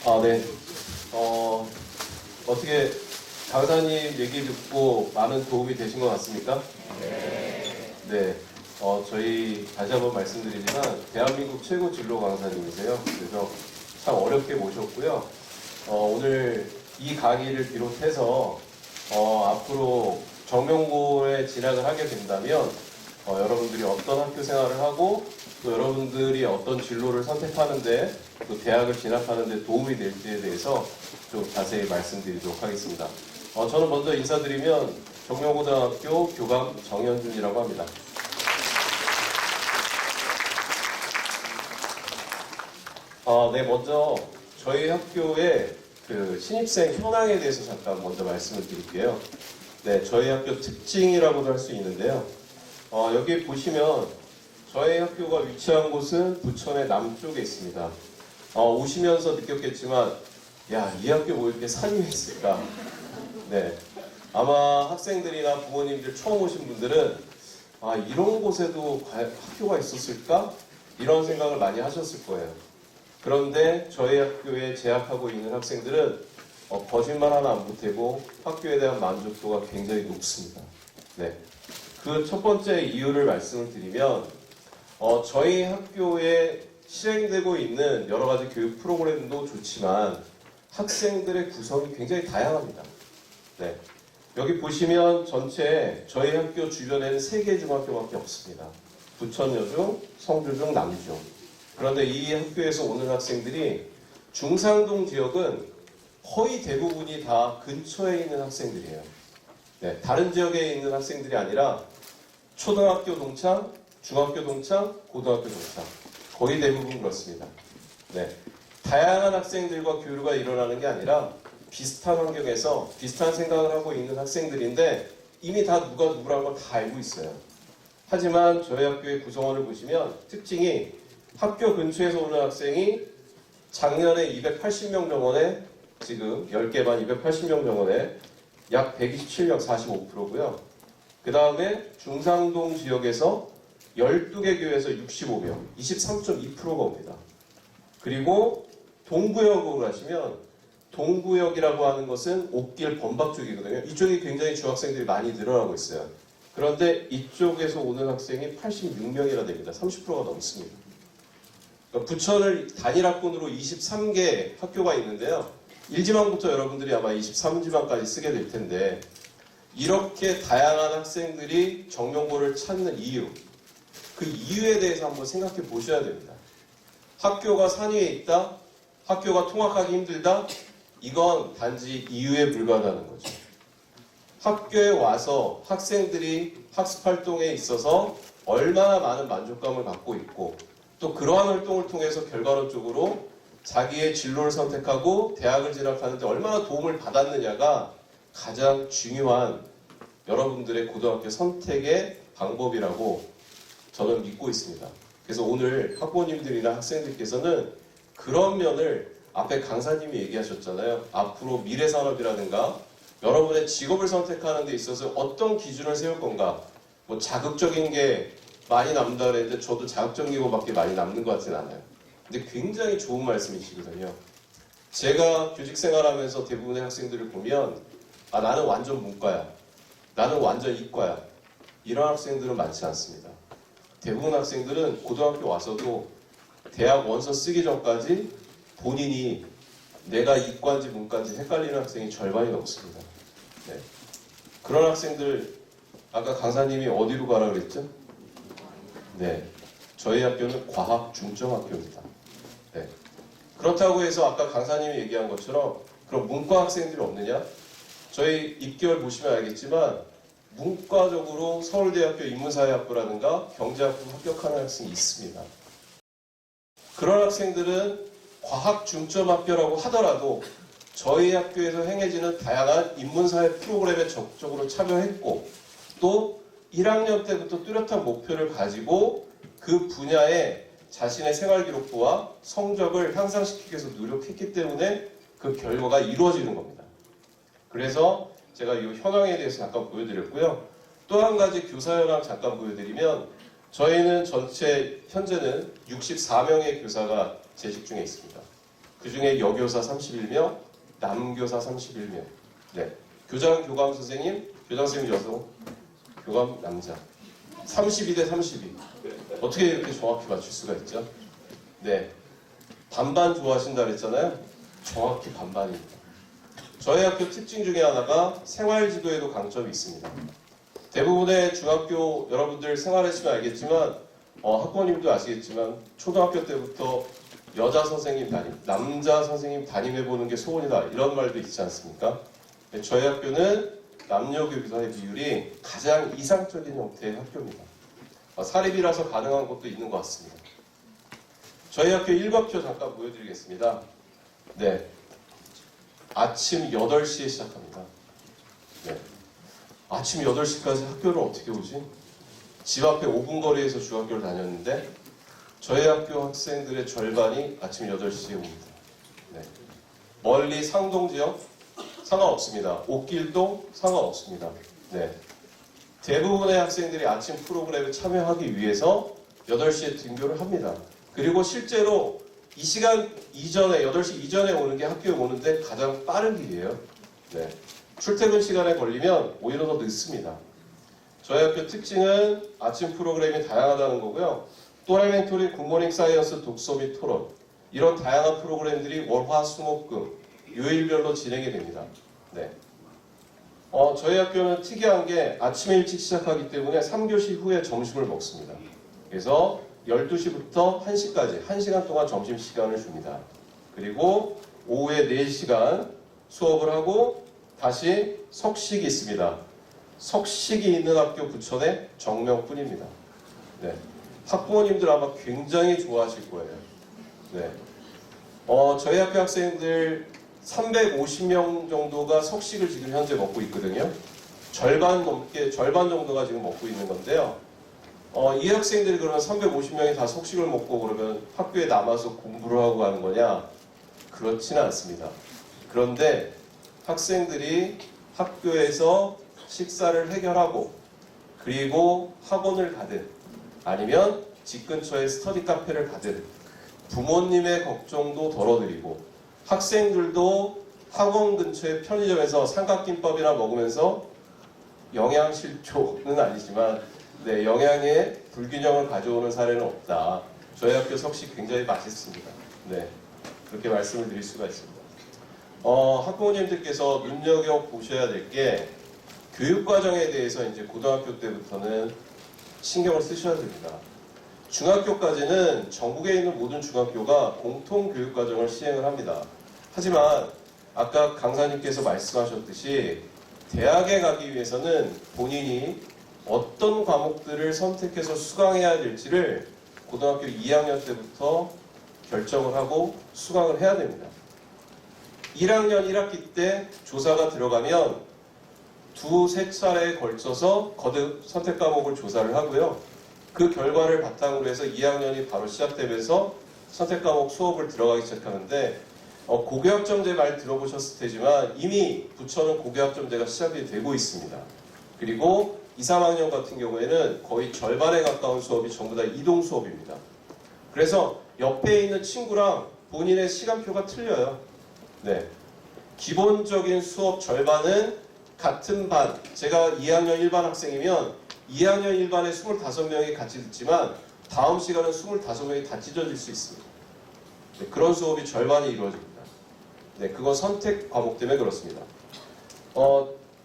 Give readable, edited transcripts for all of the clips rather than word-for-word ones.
네. 어떻게 강사님 얘기 듣고 많은 도움이 되신 것 같습니까? 네. 저희 다시 한번 말씀드리지만 대한민국 최고 진로 강사님이세요. 그래서 참 어렵게 모셨고요. 오늘 이 강의를 비롯해서 앞으로 정명고에 진학을 하게 된다면 여러분들이 어떤 학교 생활을 하고 또 여러분들이 어떤 진로를 선택하는데 또 대학을 진학하는데 도움이 될지에 대해서 좀 자세히 말씀드리도록 하겠습니다. 저는 먼저 인사드리면 정명고등학교 교감 정현준이라고 합니다. 네, 먼저 저희 학교의 그 신입생 현황에 대해서 잠깐 먼저 말씀을 드릴게요. 네, 저희 학교 특징이라고도 할 수 있는데요. 여기 보시면 저희 학교가 위치한 곳은 부천의 남쪽에 있습니다. 오시면서 느꼈겠지만, 야, 이 학교 뭐 이렇게 산이 왜 있을까? 네, 아마 학생들이나 부모님들 처음 오신 분들은 이런 곳에도 학교가 있었을까? 이런 생각을 많이 하셨을 거예요. 그런데 저희 학교에 재학하고 있는 학생들은 거짓말 하나 안 보태고 학교에 대한 만족도가 굉장히 높습니다. 네, 그 첫 번째 이유를 말씀을 드리면 저희 학교에 실행되고 있는 여러 가지 교육 프로그램도 좋지만 학생들의 구성이 굉장히 다양합니다. 네, 여기 보시면 전체 저희 학교 주변에는 3개 중학교밖에 없습니다. 부천여중, 성주중, 남중. 그런데 이 학교에서 오는 학생들이 중상동 지역은 거의 대부분이 다 근처에 있는 학생들이에요. 네, 다른 지역에 있는 학생들이 아니라 초등학교 동창, 중학교 동창, 고등학교 동창. 거의 대부분 그렇습니다. 네, 다양한 학생들과 교류가 일어나는 게 아니라 비슷한 환경에서 비슷한 생각을 하고 있는 학생들인데 이미 다 누가 누구라는 걸 다 알고 있어요. 하지만 저희 학교의 구성원을 보시면 특징이 학교 근처에서 오는 학생이 작년에 280명 정원에 지금 10개 반 280명 정원에 약 127명 45%고요. 그 다음에 중상동 지역에서 12개 교회에서 65명 23.2%가 옵니다. 그리고 동구역으로 가시면 동구역이라고 하는 것은 옥길 범박 쪽이거든요. 이쪽이 굉장히 중학생들이 많이 늘어나고 있어요. 그런데 이쪽에서 오는 학생이 86명이나 됩니다. 30%가 넘습니다. 부천을 단일학군으로 23개 학교가 있는데요. 1지망부터 여러분들이 아마 23지망까지 쓰게 될 텐데 이렇게 다양한 학생들이 정명고를 찾는 이유, 그 이유에 대해서 한번 생각해 보셔야 됩니다. 학교가 산 위에 있다, 학교가 통학하기 힘들다, 이건 단지 이유에 불과하다는 거죠. 학교에 와서 학생들이 학습활동에 있어서 얼마나 많은 만족감을 갖고 있고 또 그러한 활동을 통해서 결과론적으로 자기의 진로를 선택하고 대학을 진학하는데 얼마나 도움을 받았느냐가 가장 중요한 여러분들의 고등학교 선택의 방법이라고 저는 믿고 있습니다. 그래서 오늘 학부모님들이나 학생들께서는 그런 면을 앞에 강사님이 얘기하셨잖아요. 앞으로 미래산업이라든가 여러분의 직업을 선택하는 데 있어서 어떤 기준을 세울 건가, 뭐 자극적인 게 많이 남는다 그랬는데 저도 자극적인 거밖에 많이 남는 것 같지는 않아요. 근데 굉장히 좋은 말씀이시거든요. 제가 교직 생활하면서 대부분의 학생들을 보면 나는 완전 문과야, 나는 완전 이과야, 이런 학생들은 많지 않습니다. 대부분 학생들은 고등학교 와서도 대학 원서 쓰기 전까지 본인이 내가 이과인지 문과인지 헷갈리는 학생이 절반이 넘습니다. 네. 그런 학생들 아까 강사님이 어디로 가라 그랬죠? 네, 저희 학교는 과학 중점 학교입니다. 네. 그렇다고 해서 아까 강사님이 얘기한 것처럼 그럼 문과 학생들이 없느냐? 저희 입결 보시면 알겠지만 문과적으로 서울대학교 인문사회학부라든가 경제학부 합격하는 학생이 있습니다. 그런 학생들은 과학 중점 학교라고 하더라도 저희 학교에서 행해지는 다양한 인문사회 프로그램에 적극적으로 참여했고 또 1학년 때부터 뚜렷한 목표를 가지고 그 분야에 자신의 생활기록부와 성적을 향상시키기 위해서 노력했기 때문에 그 결과가 이루어지는 겁니다. 그래서 제가 이 현황에 대해서 잠깐 보여드렸고요. 또 한 가지 교사 현황 잠깐 보여드리면 저희는 전체 현재는 64명의 교사가 재직 중에 있습니다. 그 중에 여교사 31명, 남교사 31명. 네. 교장, 교감 선생님, 교장 선생님 여성, 교감 남자. 32대 32. 어떻게 이렇게 정확히 맞출 수가 있죠? 네. 반반 좋아하신다 그랬잖아요. 정확히 반반입니다. 저희 학교 특징 중에 하나가 생활지도에도 강점이 있습니다. 대부분의 중학교 여러분들 생활하시면 알겠지만 학부모님도 아시겠지만 초등학교 때부터 여자 선생님 담임, 남자 선생님 담임해보는 게 소원이다 이런 말도 있지 않습니까? 저희 학교는 남녀 교사의 비율이 가장 이상적인 형태의 학교입니다. 사립이라서 가능한 것도 있는 것 같습니다. 저희 학교 일과표 잠깐 보여드리겠습니다. 네, 아침 8시에 시작합니다. 네. 아침 8시까지 학교를 어떻게 오지? 집 앞에 5분 거리에서 중학교를 다녔는데 저희 학교 학생들의 절반이 아침 8시에 옵니다. 네. 멀리 상동 지역 상관없습니다. 옥길도 상관없습니다. 네. 대부분의 학생들이 아침 프로그램에 참여하기 위해서 8시에 등교를 합니다. 그리고 실제로 이 시간 이전에 8시 이전에 오는 게 학교에 오는데 가장 빠른 길이에요. 네. 출퇴근 시간에 걸리면 오히려 더 늦습니다. 저희 학교 특징은 아침 프로그램이 다양하다는 거고요. 또라이 멘토링, 굿모닝 사이언스, 독서 및 토론 이런 다양한 프로그램들이 월화, 수, 목, 금 요일별로 진행이 됩니다. 네. 저희 학교는 특이한 게 아침에 일찍 시작하기 때문에 3교시 후에 점심을 먹습니다. 그래서 12시부터 1시까지 1시간 동안 점심시간을 줍니다. 그리고 오후에 4시간 수업을 하고 다시 석식이 있습니다. 석식이 있는 학교 부천의 정명뿐입니다. 네. 학부모님들 아마 굉장히 좋아하실 거예요. 네. 저희 학교 학생들 350명 정도가 석식을 지금 현재 먹고 있거든요. 절반 정도가 지금 먹고 있는 건데요. 이 학생들이 그러면 350명이 다 석식을 먹고 그러면 학교에 남아서 공부를 하고 가는 거냐? 그렇지는 않습니다. 그런데 학생들이 학교에서 식사를 해결하고 그리고 학원을 가든 아니면 집 근처에 스터디 카페를 가든 부모님의 걱정도 덜어드리고 학생들도 학원 근처의 편의점에서 삼각김밥이나 먹으면서 영양실조는 아니지만 네, 영양의 불균형을 가져오는 사례는 없다. 저희 학교 석식 굉장히 맛있습니다. 네, 그렇게 말씀을 드릴 수가 있습니다. 학부모님들께서 눈여겨보셔야 될 게 교육과정에 대해서 이제 고등학교 때부터는 신경을 쓰셔야 됩니다. 중학교까지는 전국에 있는 모든 중학교가 공통교육과정을 시행을 합니다. 하지만 아까 강사님께서 말씀하셨듯이 대학에 가기 위해서는 본인이 어떤 과목들을 선택해서 수강해야 될지를 고등학교 2학년 때부터 결정을 하고 수강을 해야 됩니다. 1학년 1학기 때 조사가 들어가면 두세 차례에 걸쳐서 거듭 선택 과목을 조사를 하고요. 그 결과를 바탕으로 해서 2학년이 바로 시작되면서 선택 과목 수업을 들어가기 시작하는데 고교학점제 말 들어보셨을 테지만 이미 부천은 고교학점제가 시작이 되고 있습니다. 그리고 2, 3학년 같은 경우에는 거의 절반에 가까운 수업이 전부 다 이동 수업입니다. 그래서 옆에 있는 친구랑 본인의 시간표가 틀려요. 네. 기본적인 수업 절반은 같은 반, 제가 2학년 1반 학생이면 2학년 1반에 25명이 같이 듣지만 다음 시간은 25명이 다 찢어질 수 있습니다. 네, 그런 수업이 절반이 이루어집니다. 네, 그건 선택 과목 때문에 그렇습니다.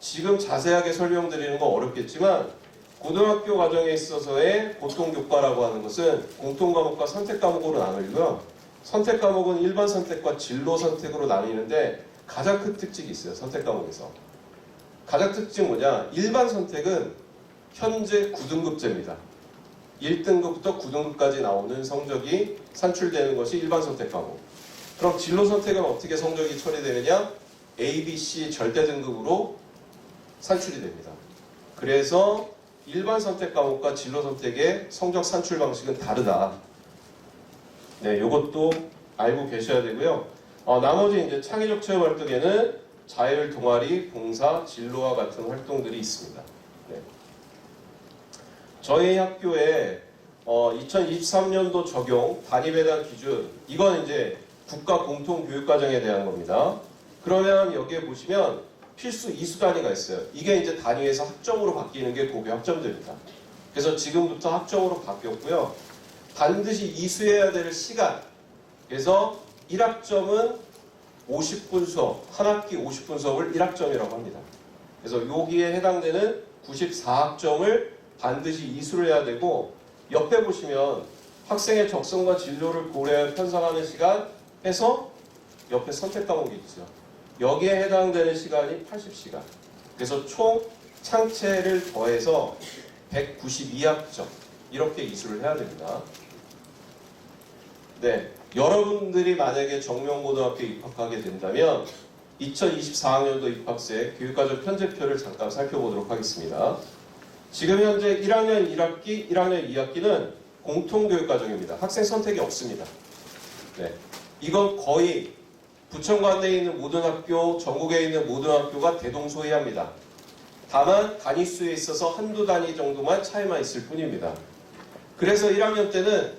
지금 자세하게 설명드리는 건 어렵겠지만 고등학교 과정에 있어서의 보통교과라고 하는 것은 공통과목과 선택과목으로 나누고요. 선택과목은 일반 선택과 진로 선택으로 나뉘는데 가장 큰 특징이 있어요. 선택과목에서. 가장 특징은 뭐냐? 일반 선택은 현재 9등급제입니다. 1등급부터 9등급까지 나오는 성적이 산출되는 것이 일반 선택 과목. 그럼 진로 선택은 어떻게 성적이 처리되느냐? A, B, C 절대 등급으로 산출이 됩니다. 그래서 일반 선택 과목과 진로 선택의 성적 산출 방식은 다르다. 네, 이것도 알고 계셔야 되고요. 나머지 이제 창의적 체험 활동에는 자율 동아리, 봉사, 진로와 같은 활동들이 있습니다. 네. 저희 학교에 2023년도 적용 단위배당 기준, 이건 이제 국가 공통교육과정에 대한 겁니다. 그러면 여기에 보시면 필수 이수 단위가 있어요. 이게 이제 단위에서 학점으로 바뀌는 게 고교 학점제입니다. 그래서 지금부터 학점으로 바뀌었고요. 반드시 이수해야 될 시간. 그래서 1학점은 50분 수업, 한 학기 50분 수업을 1학점이라고 합니다. 그래서 여기에 해당되는 94학점을 반드시 이수를 해야 되고, 옆에 보시면 학생의 적성과 진로를 고려해 편성하는 시간 해서 옆에 선택 과목이 있죠. 여기에 해당되는 시간이 80시간. 그래서 총 창체를 더해서 192학점 이렇게 이수를 해야 됩니다. 네, 여러분들이 만약에 정명고등학교에 입학하게 된다면 2024학년도 입학생 교육과정 편제표를 잠깐 살펴보도록 하겠습니다. 지금 현재 1학년 1학기, 1학년 2학기는 공통교육과정입니다. 학생 선택이 없습니다. 네, 이건 거의 부천관 내에 있는 모든 학교, 전국에 있는 모든 학교가 대동소이합니다. 다만 단위수에 있어서 한두 단위 정도만 차이만 있을 뿐입니다. 그래서 1학년 때는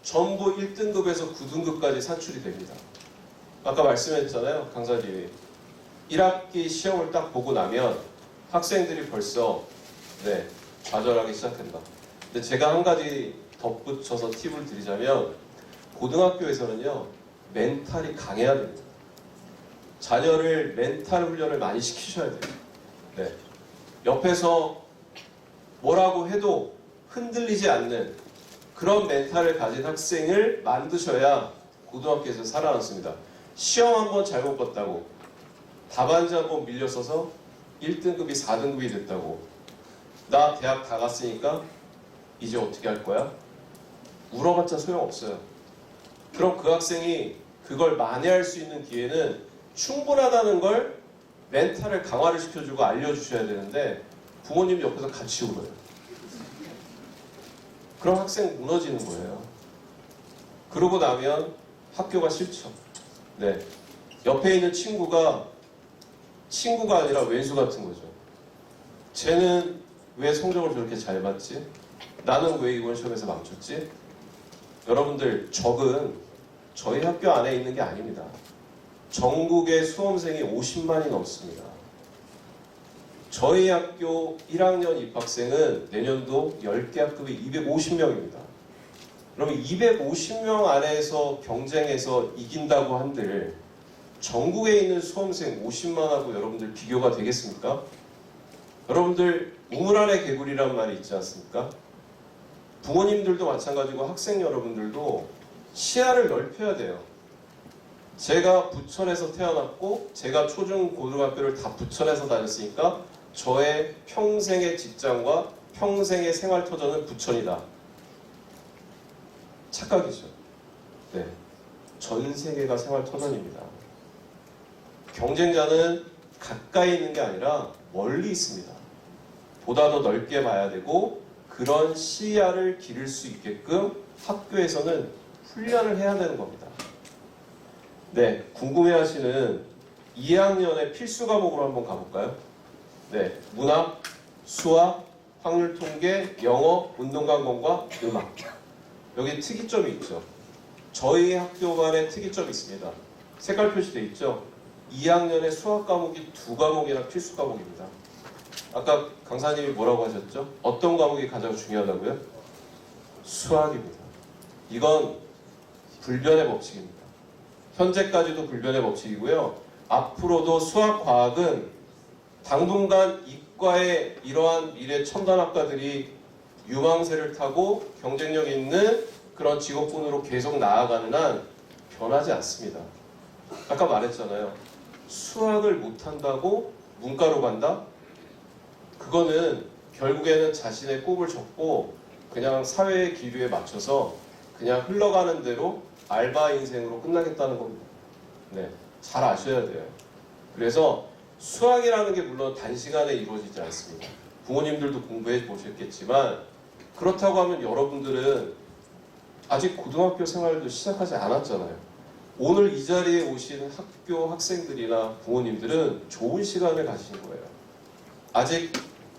전부 1등급에서 9등급까지 산출이 됩니다. 아까 말씀했잖아요, 강사님이. 1학기 시험을 딱 보고 나면 학생들이 벌써 좌절하기 시작한다. 근데 제가 한 가지 덧붙여서 팁을 드리자면 고등학교에서는요, 멘탈이 강해야 됩니다. 자녀를 멘탈 훈련을 많이 시키셔야 돼요. 네. 옆에서 뭐라고 해도 흔들리지 않는 그런 멘탈을 가진 학생을 만드셔야 고등학교에서 살아남습니다. 시험 한번 잘못 봤다고, 답안지 한번 밀려서서 1등급이 4등급이 됐다고, 나 대학 다 갔으니까 이제 어떻게 할 거야? 울어봤자 소용없어요. 그럼 그 학생이 그걸 만회할 수 있는 기회는 충분하다는 걸 멘탈을 강화를 시켜주고 알려주셔야 되는데 부모님 옆에서 같이 울어요. 그럼 학생 무너지는 거예요. 그러고 나면 학교가 싫죠. 네, 옆에 있는 친구가 아니라 왼수 같은 거죠. 쟤는 왜 성적을 저렇게 잘 받지? 나는 왜 이번 시험에서 망쳤지? 여러분들, 적은 저희 학교 안에 있는 게 아닙니다. 전국의 수험생이 50만이 넘습니다. 저희 학교 1학년 입학생은 내년도 10개 학급이 250명입니다. 그러면 250명 안에서 경쟁해서 이긴다고 한들 전국에 있는 수험생 50만하고 여러분들 비교가 되겠습니까? 여러분들, 우물 안의 개구리란 말이 있지 않습니까? 부모님들도 마찬가지고 학생 여러분들도 시야를 넓혀야 돼요. 제가 부천에서 태어났고 제가 초중 고등학교를 다 부천에서 다녔으니까 저의 평생의 직장과 평생의 생활 터전은 부천이다. 착각이죠. 네, 전 세계가 생활 터전입니다. 경쟁자는 가까이 있는 게 아니라 멀리 있습니다. 보다 더 넓게 봐야 되고 그런 시야를 기를 수 있게끔 학교에서는 훈련을 해야 되는 겁니다. 네, 궁금해하시는 2학년의 필수 과목으로 한번 가볼까요? 네, 문학, 수학, 확률통계, 영어, 운동관공과 음악. 여기 특이점이 있죠. 저희 학교만의 특이점이 있습니다. 색깔 표시되어 있죠. 2학년의 수학 과목이 2과목이나 필수 과목입니다. 아까 강사님이 뭐라고 하셨죠? 어떤 과목이 가장 중요하다고요? 수학입니다. 이건 불변의 법칙입니다. 현재까지도 불변의 법칙이고요. 앞으로도 수학, 과학은 당분간 이과의 이러한 미래 첨단학과들이 유망세를 타고 경쟁력 있는 그런 직업군으로 계속 나아가는 한 변하지 않습니다. 아까 말했잖아요. 수학을 못한다고 문과로 간다? 그거는 결국에는 자신의 꼽을 접고 그냥 사회의 기류에 맞춰서 그냥 흘러가는 대로 알바 인생으로 끝나겠다는 겁니다. 네, 잘 아셔야 돼요. 그래서 수학이라는 게 물론 단시간에 이루어지지 않습니다. 부모님들도 공부해 보셨겠지만 그렇다고 하면 여러분들은 아직 고등학교 생활도 시작하지 않았잖아요. 오늘 이 자리에 오신 학교 학생들이나 부모님들은 좋은 시간을 가지신 거예요. 아직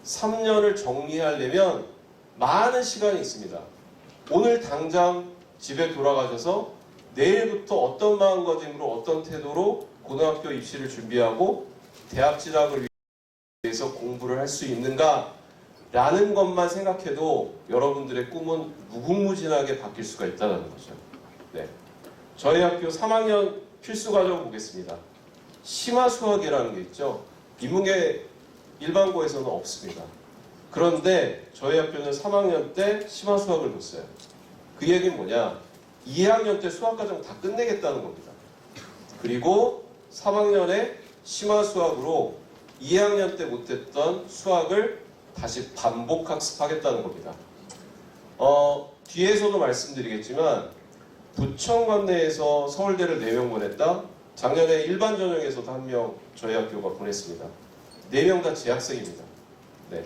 3년을 정리하려면 많은 시간이 있습니다. 오늘 당장 집에 돌아가셔서 내일부터 어떤 마음가짐으로 어떤 태도로 고등학교 입시를 준비하고 대학 진학을 위해서 공부를 할 수 있는가 라는 것만 생각해도 여러분들의 꿈은 무궁무진하게 바뀔 수가 있다는 거죠. 네. 저희 학교 3학년 필수과정 보겠습니다. 심화수학이라는 게 있죠. 인문계 일반고에서는 없습니다. 그런데 저희 학교는 3학년 때 심화수학을 뒀어요. 그 얘기는 뭐냐? 2학년 때 수학과정 다 끝내겠다는 겁니다. 그리고 3학년에 심화수학으로 2학년 때 못했던 수학을 다시 반복학습하겠다는 겁니다. 뒤에서도 말씀드리겠지만 부천관내에서 서울대를 4명 보냈다. 작년에 일반 전형에서도 1명 저희 학교가 보냈습니다. 4명 다 재학생입니다. 네.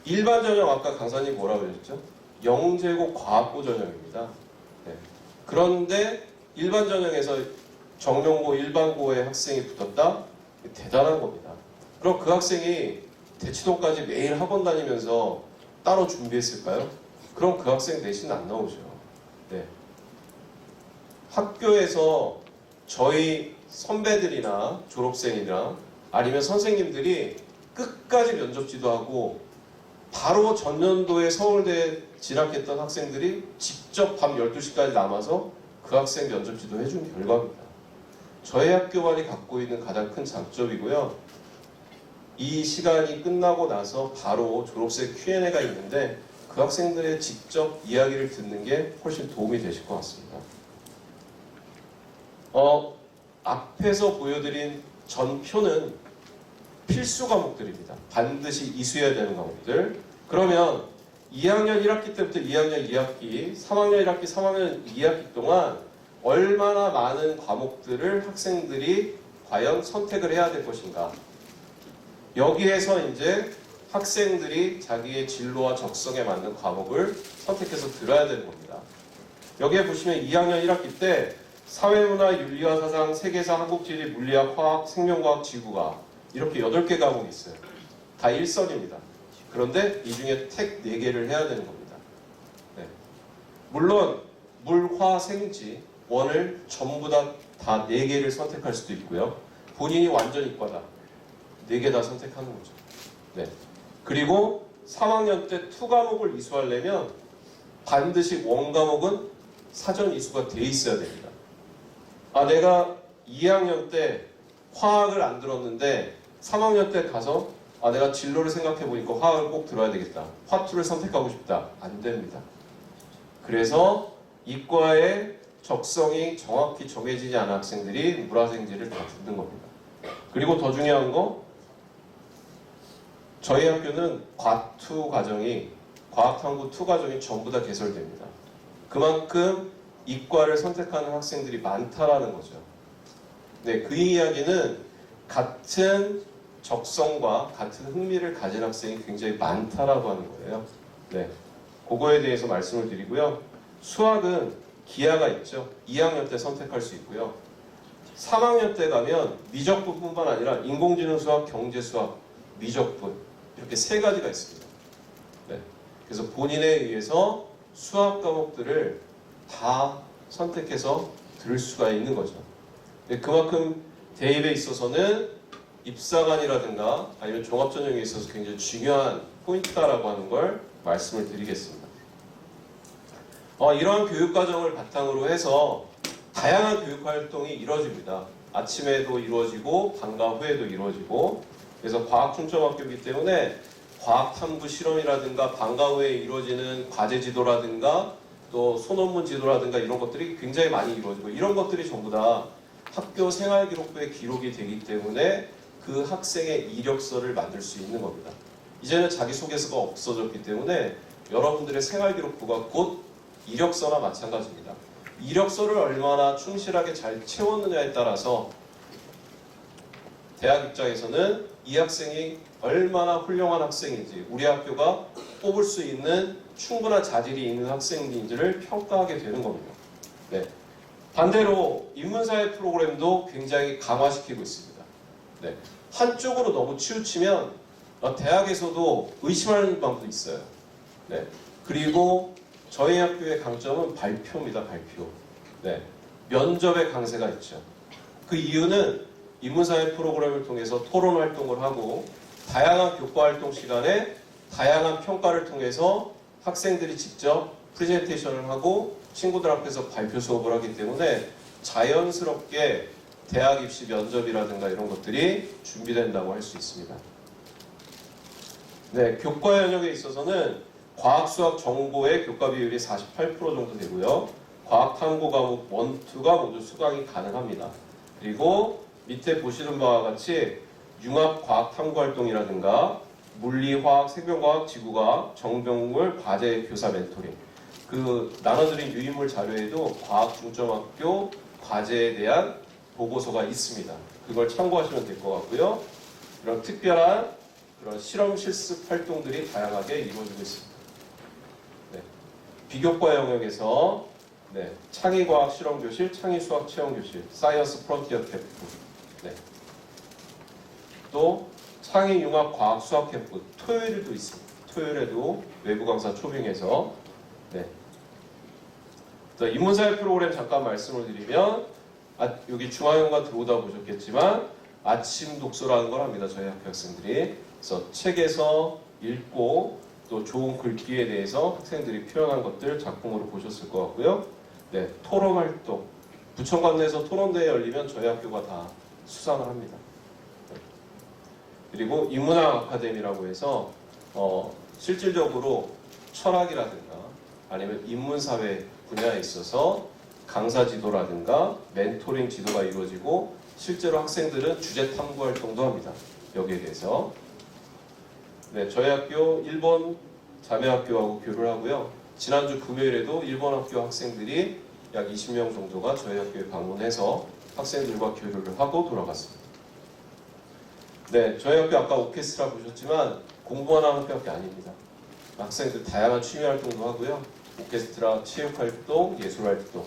일반 전형 아까 강사님 뭐라고 그러셨죠? 영재고 과학고 전형입니다. 네. 그런데 일반 전형에서 정명고 일반고의 학생이 붙었다? 대단한 겁니다. 그럼 그 학생이 대치동까지 매일 학원 다니면서 따로 준비했을까요? 그럼 그 학생 내신 안 나오죠. 네. 학교에서 저희 선배들이나 졸업생이나 아니면 선생님들이 끝까지 면접 지도하고 바로 전년도에 서울대에 진학했던 학생들이 직접 밤 12시까지 남아서 그 학생 면접 지도해 준 결과입니다. 저희 학교만이 갖고 있는 가장 큰 장점이고요. 이 시간이 끝나고 나서 바로 졸업생 Q&A가 있는데 그 학생들의 직접 이야기를 듣는 게 훨씬 도움이 되실 것 같습니다. 앞에서 보여드린 전표는 필수 과목들입니다. 반드시 이수해야 되는 과목들. 그러면 2학년 1학기 때부터 2학년 2학기, 3학년 1학기, 3학년 2학기 동안 얼마나 많은 과목들을 학생들이 과연 선택을 해야 될 것인가. 여기에서 이제 학생들이 자기의 진로와 적성에 맞는 과목을 선택해서 들어야 되는 겁니다. 여기에 보시면 2학년 1학기 때 사회문화, 윤리와 사상, 세계사, 한국지리, 물리학, 화학, 생명과학, 지구과학 이렇게 8개 과목이 있어요. 다 1선입니다. 그런데 이 중에 택 4개를 해야 되는 겁니다. 네. 물론 물, 화, 생지, 원을 전부 다 4개를 선택할 수도 있고요. 본인이 완전 이과다. 4개 다 선택하는 거죠. 네. 그리고 3학년 때 2과목을 이수하려면 반드시 원과목은 사전 이수가 돼 있어야 됩니다. 내가 2학년 때 화학을 안 들었는데 3학년 때 가서 내가 진로를 생각해 보니까 화학을 꼭 들어야 되겠다. 화2를 선택하고 싶다. 안 됩니다. 그래서 이과의 적성이 정확히 정해지지 않은 학생들이 물화생지를 다 듣는 겁니다. 그리고 더 중요한 거 저희 학교는 과2 과정이 과학탐구 2 과정이 전부 다 개설됩니다. 그만큼 이과를 선택하는 학생들이 많다라는 거죠. 네, 그 이야기는 같은 적성과 같은 흥미를 가진 학생이 굉장히 많다라고 하는 거예요. 네, 그거에 대해서 말씀을 드리고요. 수학은 기하가 있죠. 2학년 때 선택할 수 있고요. 3학년 때 가면 미적분뿐만 아니라 인공지능 수학, 경제 수학, 미적분 이렇게 3가지가 있습니다. 네, 그래서 본인에 의해서 수학 과목들을 다 선택해서 들을 수가 있는 거죠. 네, 그만큼 대입에 있어서는 입사관이라든가 아니면 종합전형에 있어서 굉장히 중요한 포인트다라고 하는 걸 말씀을 드리겠습니다. 이러한 교육과정을 바탕으로 해서 다양한 교육활동이 이루어집니다. 아침에도 이루어지고 방과 후에도 이루어지고 그래서 과학중점학교이기 때문에 과학탐구 실험이라든가 방과 후에 이루어지는 과제 지도라든가 또 소논문 지도라든가 이런 것들이 굉장히 많이 이루어지고 이런 것들이 전부 다 학교 생활기록부에 기록이 되기 때문에 그 학생의 이력서를 만들 수 있는 겁니다. 이제는 자기소개서가 없어졌기 때문에 여러분들의 생활기록부가 곧 이력서나 마찬가지입니다. 이력서를 얼마나 충실하게 잘 채웠느냐에 따라서 대학 입장에서는 이 학생이 얼마나 훌륭한 학생인지 우리 학교가 뽑을 수 있는 충분한 자질이 있는 학생인지를 평가하게 되는 겁니다. 네. 반대로 인문사회 프로그램도 굉장히 강화시키고 있습니다. 네. 한쪽으로 너무 치우치면 대학에서도 의심하는 방법도 있어요. 네. 그리고 저희 학교의 강점은 발표입니다. 발표. 네, 면접의 강세가 있죠. 그 이유는 인문사회 프로그램을 통해서 토론 활동을 하고 다양한 교과 활동 시간에 다양한 평가를 통해서 학생들이 직접 프레젠테이션을 하고 친구들 앞에서 발표 수업을 하기 때문에 자연스럽게 대학 입시 면접이라든가 이런 것들이 준비된다고 할 수 있습니다. 네, 교과 영역에 있어서는 과학, 수학, 정보의 교과 비율이 48% 정도 되고요. 과학 탐구 과목 1, 2가 모두 수강이 가능합니다. 그리고 밑에 보시는 바와 같이 융합 과학 탐구 활동이라든가 물리, 화학, 생명과학, 지구과학, 정동물, 과제 교사 멘토링. 그 나눠드린 유인물 자료에도 과학 중점학교 과제에 대한 보고서가 있습니다. 그걸 참고하시면 될 것 같고요. 이런 특별한 그런 실험 실습 활동들이 다양하게 이루어지고 있습니다. 네. 비교과 영역에서 네. 창의과학 실험교실, 창의수학 체험교실, 사이언스 프론티어 캠프. 네. 또 창의융합 과학 수학 캠프 토요일에도 있습니다. 토요일에도 외부 강사 초빙해서 네. 인문사회 프로그램 잠깐 말씀을 드리면 여기 중앙연관 들어오다 보셨겠지만 아침 독서라는 걸 합니다. 저희 학교 학생들이. 그래서 책에서 읽고 또 좋은 글귀에 대해서 학생들이 표현한 것들 작품으로 보셨을 것 같고요. 네, 토론 활동. 부천관 내에서 토론대회 열리면 저희 학교가 다 수상을 합니다. 그리고 인문학 아카데미라고 해서 실질적으로 철학이라든가 아니면 인문사회 분야에 있어서 강사 지도라든가 멘토링 지도가 이루어지고 실제로 학생들은 주제 탐구 활동도 합니다. 여기에 대해서. 네, 저희 학교 일본 자매학교하고 교류를 하고요. 지난주 금요일에도 일본 학교 학생들이 약 20명 정도가 저희 학교에 방문해서 학생들과 교류를 하고 돌아갔습니다. 네, 저희 학교 아까 오케스트라 보셨지만 공부만 하는 학교밖에 아닙니다. 학생들 다양한 취미 활동도 하고요. 오케스트라, 체육 활동, 예술 활동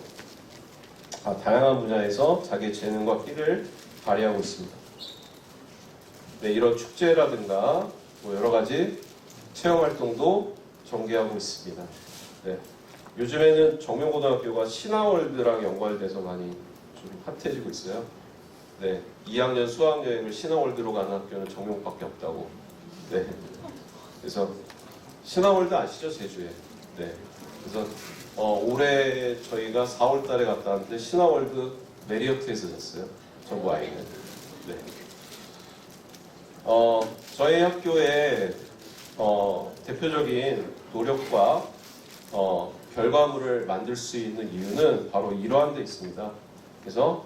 다양한 분야에서 자기의 재능과 끼를 발휘하고 있습니다. 네, 이런 축제라든가 뭐 여러 가지 체험 활동도 전개하고 있습니다. 네, 요즘에는 정명고등학교가 신화월드랑 연관돼서 많이 좀 핫해지고 있어요. 네, 2학년 수학여행을 신화월드로 가는 학교는 정명밖에 없다고. 네, 그래서 신화월드 아시죠? 제주에. 네, 그래서 올해 저희가 4월달에 갔다 왔는데 신화월드 메리어트에서 잤어요. 전부 아이는. 네. 저희 학교의 대표적인 노력과 결과물을 만들 수 있는 이유는 바로 이러한 데 있습니다. 그래서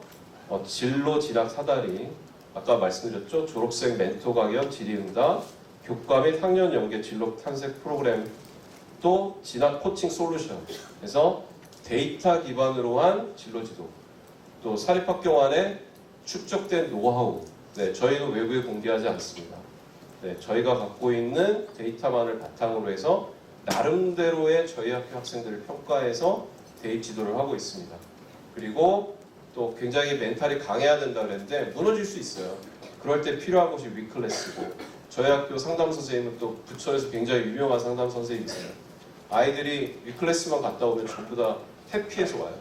진로 진학 사다리, 아까 말씀드렸죠? 졸업생 멘토 강연 질의응답, 교과 및 학년 연계 진로 탐색 프로그램, 또 진학 코칭 솔루션. 그래서 데이터 기반으로 한 진로 지도, 또 사립학교 안에 축적된 노하우. 네, 저희는 외부에 공개하지 않습니다. 네, 저희가 갖고 있는 데이터만을 바탕으로 해서 나름대로의 저희 학교 학생들을 평가해서 대입 지도를 하고 있습니다. 그리고 또 굉장히 멘탈이 강해야 된다 그랬는데 무너질 수 있어요. 그럴 때 필요한 것이 위클래스고, 저희 학교 상담 선생님은 또 부천에서 굉장히 유명한 상담 선생님이세요. 아이들이 위클래스만 갔다 오면 전부 다 해피해서 와요.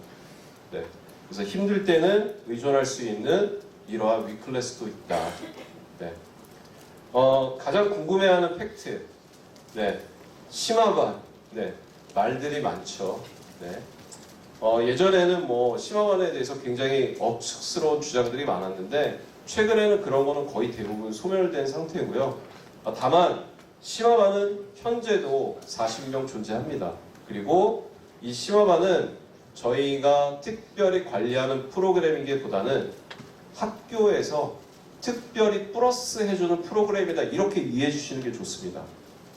네, 그래서 힘들 때는 의존할 수 있는 이러한 위클래스도 있다. 네. 가장 궁금해하는 팩트. 네, 심화반. 네, 말들이 많죠. 네. 예전에는 뭐 심화반에 대해서 굉장히 억측스러운 주장들이 많았는데 최근에는 그런 거는 거의 대부분 소멸된 상태고요. 다만 심화반은 현재도 40명 존재합니다. 그리고 이 심화반은 저희가 특별히 관리하는 프로그램이기보다는 학교에서 특별히 플러스 해주는 프로그램이다, 이렇게 이해해 주시는 게 좋습니다.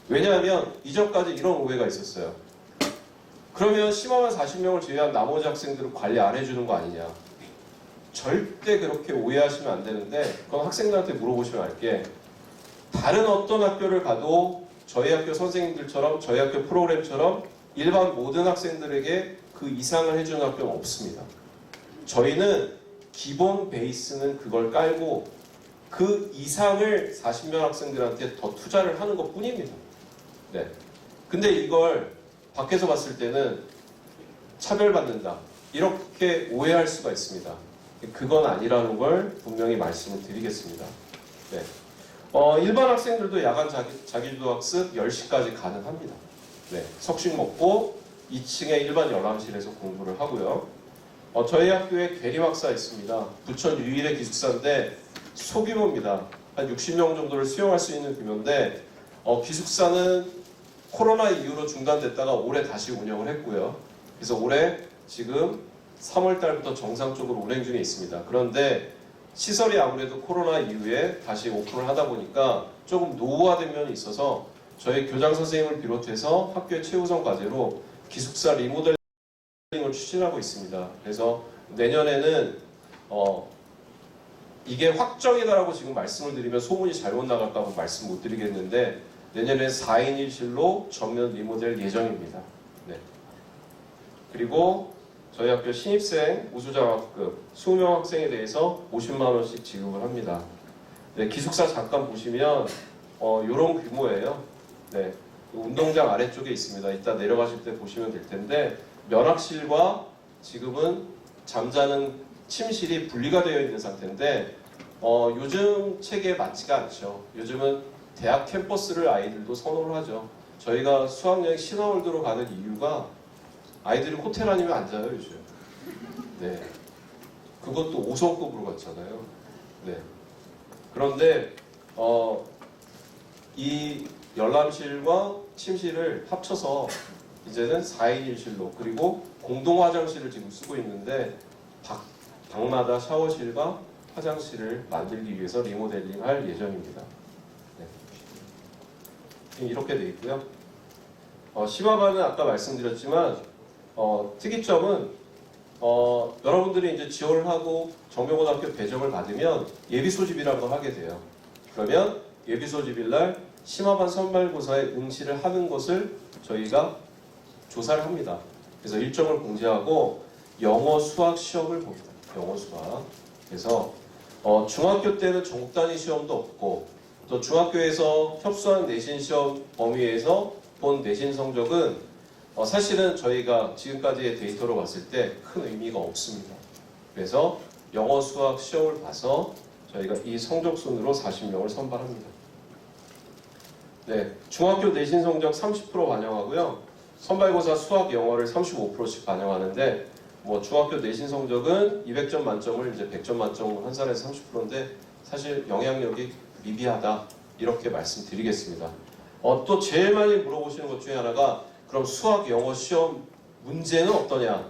왜냐하면 이전까지 이런 오해가 있었어요. 그러면 심화반 40명을 제외한 나머지 학생들은 관리 안 해주는 거 아니냐. 절대 그렇게 오해하시면 안 되는데, 그건 학생들한테 물어보시면 알게, 다른 어떤 학교를 가도 저희 학교 선생님들처럼 저희 학교 프로그램처럼 일반 모든 학생들에게 그 이상을 해주는 학교는 없습니다. 저희는 기본 베이스는 그걸 깔고 그 이상을 40명 학생들한테 더 투자를 하는 것 뿐입니다. 네. 근데 이걸 밖에서 봤을 때는 차별받는다, 이렇게 오해할 수가 있습니다. 그건 아니라는 걸 분명히 말씀을 드리겠습니다. 네. 일반 학생들도 야간 자기주도 학습 10시까지 가능합니다. 네. 석식 먹고 2층에 일반 열람실에서 공부를 하고요. 저희 학교에 계림학사 있습니다. 부천 유일의 기숙사인데 소규모입니다. 한 60명 정도를 수용할 수 있는 규모인데 기숙사는 코로나 이후로 중단됐다가 올해 다시 운영을 했고요. 그래서 올해 지금 3월 달부터 정상적으로 운행 중에 있습니다. 그런데 시설이 아무래도 코로나 이후에 다시 오픈을 하다 보니까 조금 노후화된 면이 있어서 저희 교장 선생님을 비롯해서 학교의 최우선 과제로 기숙사 리모델링을 추진하고 있습니다. 그래서 내년에는 이게 확정이다라고 지금 말씀을 드리면 소문이 잘못 나갈까 봐 말씀 못 드리겠는데 내년에 4인 1실로 전면 리모델 예정입니다. 네. 그리고 저희 학교 신입생 우수장학급 20명 학생에 대해서 50만 원씩 지급을 합니다. 네, 기숙사 잠깐 보시면 이런 규모예요. 네, 운동장 아래쪽에 있습니다. 이따 내려가실 때 보시면 될 텐데 면학실과 지금은 잠자는 침실이 분리가 되어 있는 상태인데 요즘 체계에 맞지가 않죠. 요즘은 대학 캠퍼스를 아이들도 선호를 하죠. 저희가 수학여행 신화월드로 가는 이유가 아이들이 호텔 아니면 안 자요 요즘. 네, 그것도 5성급으로 갔잖아요. 네. 그런데 이 열람실과 침실을 합쳐서 이제는 4인 1실로 그리고 공동 화장실을 지금 쓰고 있는데 방마다 샤워실과 화장실을 만들기 위해서 리모델링할 예정입니다. 네. 이렇게 되어 있고요. 심화반은 아까 말씀드렸지만 특이점은 여러분들이 이제 지원을 하고 정명고등학교 배정을 받으면 예비소집이라는 걸 하게 돼요. 그러면 예비소집일날 심화반 선발고사에 응시를 하는 것을 저희가 조사를 합니다. 그래서 일정을 공지하고 영어, 수학 시험을 봅니다. 영어, 수학. 그래서 중학교 때는 전국 단위 시험도 없고 또 중학교에서 협소한 내신 시험 범위에서 본 내신 성적은 사실은 저희가 지금까지의 데이터로 봤을 때 큰 의미가 없습니다. 그래서 영어, 수학 시험을 봐서 저희가 이 성적 순으로 40명을 선발합니다. 네, 중학교 내신 성적 30% 반영하고요. 선발고사 수학, 영어를 35%씩 반영하는데 중학교 내신 성적은 200점 만점을 이제 100점 만점으로 환산해서 30%인데 사실 영향력이 미비하다 이렇게 말씀드리겠습니다. 또 제일 많이 물어보시는 것 중에 하나가 그럼 수학, 영어 시험 문제는 어떠냐?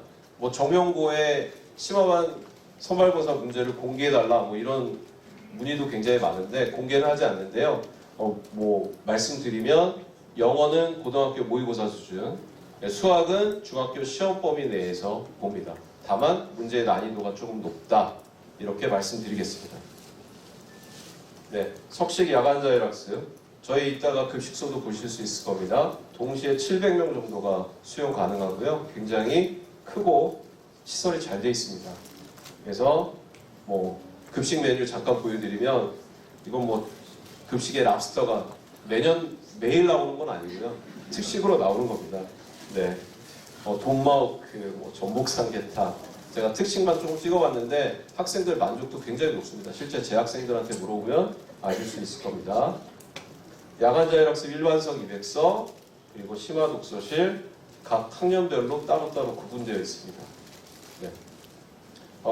정명고의 심화반 선발고사 문제를 공개해달라 이런 문의도 굉장히 많은데 공개는 하지 않는데요. 말씀드리면 영어는 고등학교 모의고사 수준, 수학은 중학교 시험 범위 내에서 봅니다. 다만 문제의 난이도가 조금 높다 이렇게 말씀드리겠습니다. 네, 석식 야간 자율학습 저희 이따가 급식소도 보실 수 있을 겁니다. 동시에 700명 정도가 수용 가능하고요. 굉장히 크고 시설이 잘 되어 있습니다. 그래서 급식 메뉴 잠깐 보여드리면 이건 급식에 랍스터가 매일 나오는 건 아니고요. 특식으로 나오는 겁니다. 네, 돈마호크, 전복 삼계탕 제가 특식만 조금 찍어봤는데 학생들 만족도 굉장히 높습니다. 실제 제 학생들한테 물어보면 아실 수 있을 겁니다. 야간 자율학습 일반석 200석 그리고 심화 독서실 각 학년별로 따로따로 구분되어 있습니다. 네.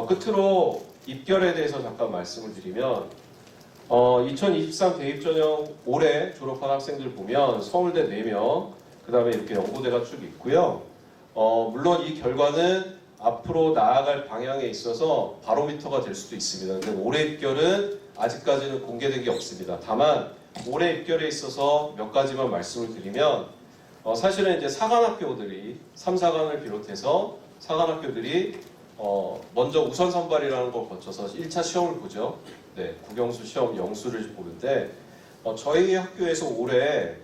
끝으로 입결에 대해서 잠깐 말씀을 드리면 2023 대입전형 올해 졸업한 학생들 보면 서울대 4명 그 다음에 이렇게 연고대가 쭉 있고요. 물론 이 결과는 앞으로 나아갈 방향에 있어서 바로미터가 될 수도 있습니다. 근데 올해 입결은 아직까지는 공개된 게 없습니다. 다만 올해 입결에 있어서 몇 가지만 말씀을 드리면 사실은 이제 사관학교들이 3, 4강을 비롯해서 사관학교들이 먼저 우선 선발이라는 걸 거쳐서 1차 시험을 보죠. 네, 국영수 시험 영수를 보는데 저희 학교에서 올해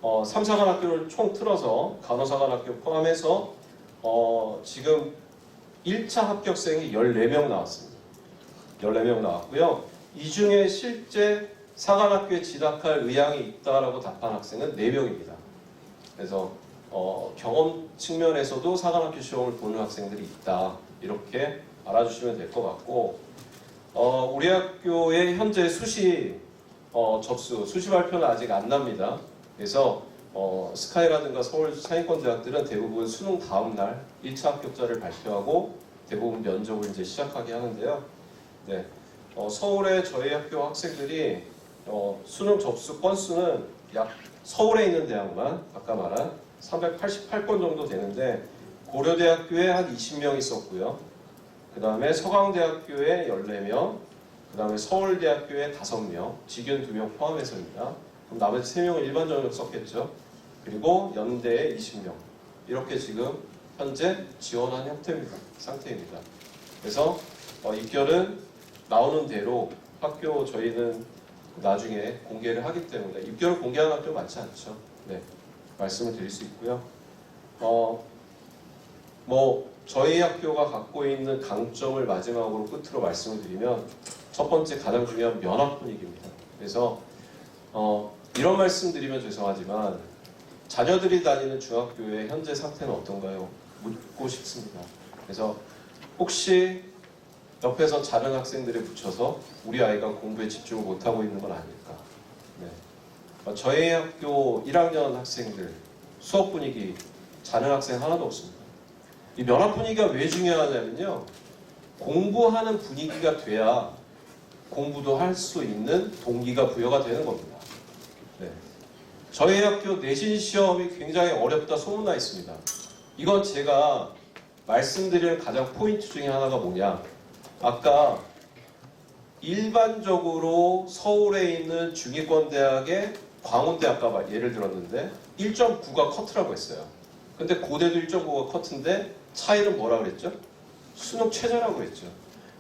3, 4관학교를 총 틀어서 간호사관학교 포함해서 지금 1차 합격생이 14명 나왔습니다. 14명 나왔고요. 이 중에 실제 사관학교에 진학할 의향이 있다라고 답한 학생은 4명입니다. 그래서 경험 측면에서도 사관학교 시험을 보는 학생들이 있다. 이렇게 알아주시면 될 것 같고, 우리 학교의 현재 수시 수시 발표는 아직 안 납니다. 그래서 스카이라든가 서울 상위권 대학들은 대부분 수능 다음 날 1차 합격자를 발표하고 대부분 면접을 이제 시작하게 하는데요. 네, 서울의 저희 학교 학생들이 수능 접수 건수는 약 서울에 있는 대학만 아까 말한 388건 정도 되는데 고려대학교에 한 20명 있었고요. 그 다음에 서강대학교에 14명, 그 다음에 서울대학교에 5명, 직윤 2명 포함해서입니다. 그럼 나머지 3명은 일반 전형 썼겠죠. 그리고 연대에 20명. 이렇게 지금 현재 지원한 상태입니다. 그래서 입결은 나오는 대로 학교 저희는 나중에 공개를 하기 때문에 입결을 공개하는 학교 많지 않죠. 네, 말씀을 드릴 수 있고요. 저희 학교가 갖고 있는 강점을 마지막으로 끝으로 말씀을 드리면 첫 번째 가장 중요한 면학 분위기입니다. 그래서 이런 말씀 드리면 죄송하지만 자녀들이 다니는 중학교의 현재 상태는 어떤가요? 묻고 싶습니다. 그래서 혹시 옆에서 다른 학생들에 붙여서 우리 아이가 공부에 집중을 못하고 있는 건 아닐까? 네. 저희 학교 1학년 학생들 수업 분위기 자는 학생 하나도 없습니다. 이 면학 분위기가 왜 중요하냐면요. 공부하는 분위기가 돼야 공부도 할 수 있는 동기가 부여가 되는 겁니다. 네. 저희 학교 내신 시험이 굉장히 어렵다 소문나 있습니다. 이건 제가 말씀드리는 가장 포인트 중에 하나가 뭐냐. 아까 일반적으로 서울에 있는 중위권 대학의 광운대학과 예를 들었는데 1.9가 커트라고 했어요. 근데 고대도 1.9가 커트인데 차이는 뭐라 그랬죠? 수능 최저라고 했죠.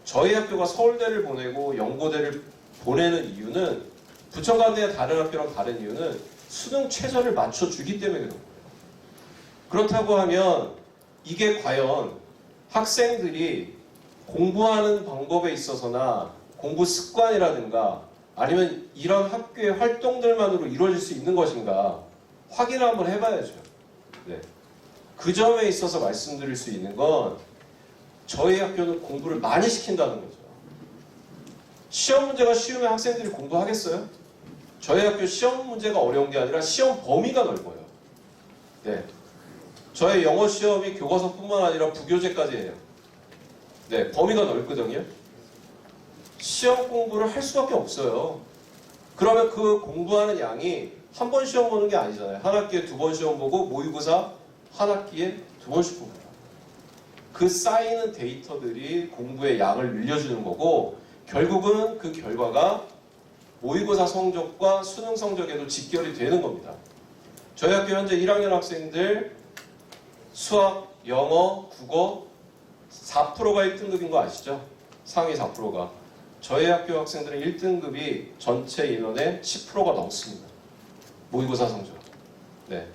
저희 학교가 서울대를 보내고 연고대를 보내는 이유는 부천관대의 다른 학교랑 다른 이유는 수능 최저를 맞춰주기 때문에 그런 거예요. 그렇다고 하면 이게 과연 학생들이 공부하는 방법에 있어서나 공부 습관이라든가 아니면 이런 학교의 활동들만으로 이루어질 수 있는 것인가 확인을 한번 해봐야죠. 네. 그 점에 있어서 말씀드릴 수 있는 건 저희 학교는 공부를 많이 시킨다는 거죠. 시험 문제가 쉬우면 학생들이 공부하겠어요? 저희 학교 시험 문제가 어려운 게 아니라 시험 범위가 넓어요. 네. 저희 영어 시험이 교과서뿐만 아니라 부교재까지 해요. 네, 범위가 넓거든요. 시험 공부를 할 수밖에 없어요. 그러면 그 공부하는 양이 한 번 시험 보는 게 아니잖아요. 한 학기에 2번 시험 보고 모의고사 한 학기에 2번씩 봅니다. 그 쌓이는 데이터들이 공부의 양을 늘려주는 거고 결국은 그 결과가 모의고사 성적과 수능 성적에도 직결이 되는 겁니다. 저희 학교 현재 1학년 학생들 수학, 영어, 국어 4%가 1등급인 거 아시죠? 상위 4%가. 저희 학교 학생들은 1등급이 전체 인원의 10%가 넘습니다. 모의고사 성적. 네.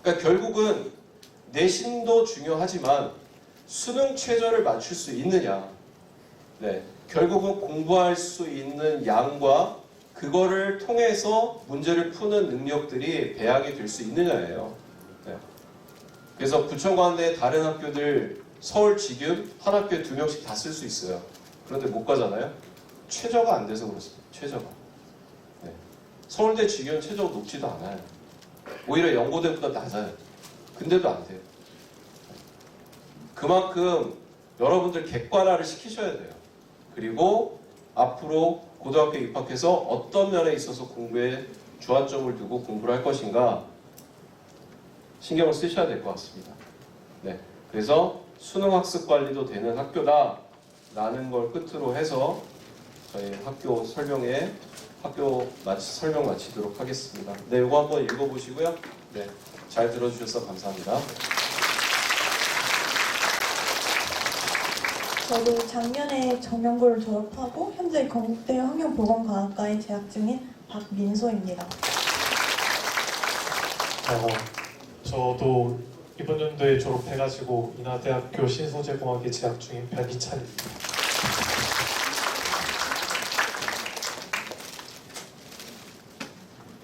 그러니까 결국은 내신도 중요하지만 수능 최저를 맞출 수 있느냐. 네. 결국은 공부할 수 있는 양과 그거를 통해서 문제를 푸는 능력들이 배양이 될 수 있느냐예요. 네. 그래서 부천관대 다른 학교들 서울 직윤 한 학교에 2명씩 다 쓸 수 있어요. 그런데 못 가잖아요. 최저가 안 돼서 그렇습니다. 최저가. 네. 서울대 직윤 최저가 높지도 않아요. 오히려 연고대보다 낮아요. 근데도 안 돼요. 그만큼 여러분들 객관화를 시키셔야 돼요. 그리고 앞으로 고등학교 입학해서 어떤 면에 있어서 공부에 주안점을 두고 공부를 할 것인가 신경을 쓰셔야 될 것 같습니다. 네. 그래서 수능 학습 관리도 되는 학교다라는 걸 끝으로 해서 저희 학교 설명 마치도록 하겠습니다. 네, 이거 한번 읽어보시고요. 네, 잘 들어주셔서 감사합니다. 저도 작년에 정연고를 졸업하고 현재 건국대 환경보건과학과에 재학 중인 박민소입니다. 저도 이번 연도에 졸업해가지고 인하대학교 신소재공학에 재학 중인 박이찬입니다.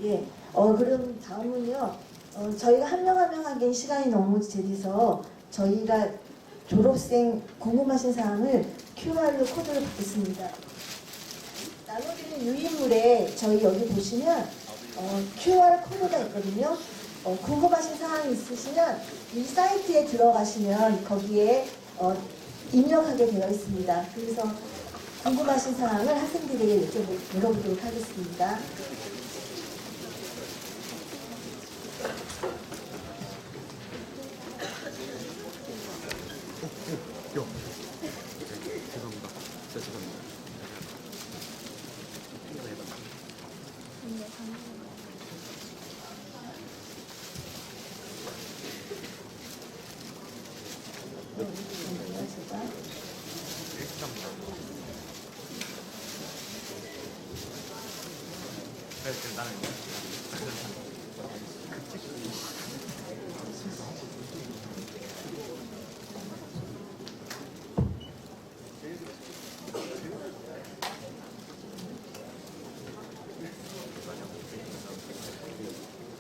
예, 그럼 다음은요. 저희가 한 명 한 명 하기엔 시간이 너무 제리서 저희가 졸업생 궁금하신 사항을 QR로 코드로 받겠습니다. 나눠드리는 유인물에 저희 여기 보시면 QR 코드가 있거든요. 궁금하신 사항이 있으시면 이 사이트에 들어가시면 거기에 입력하게 되어 있습니다. 그래서 궁금하신 사항을 학생들에게 물어보도록 하겠습니다.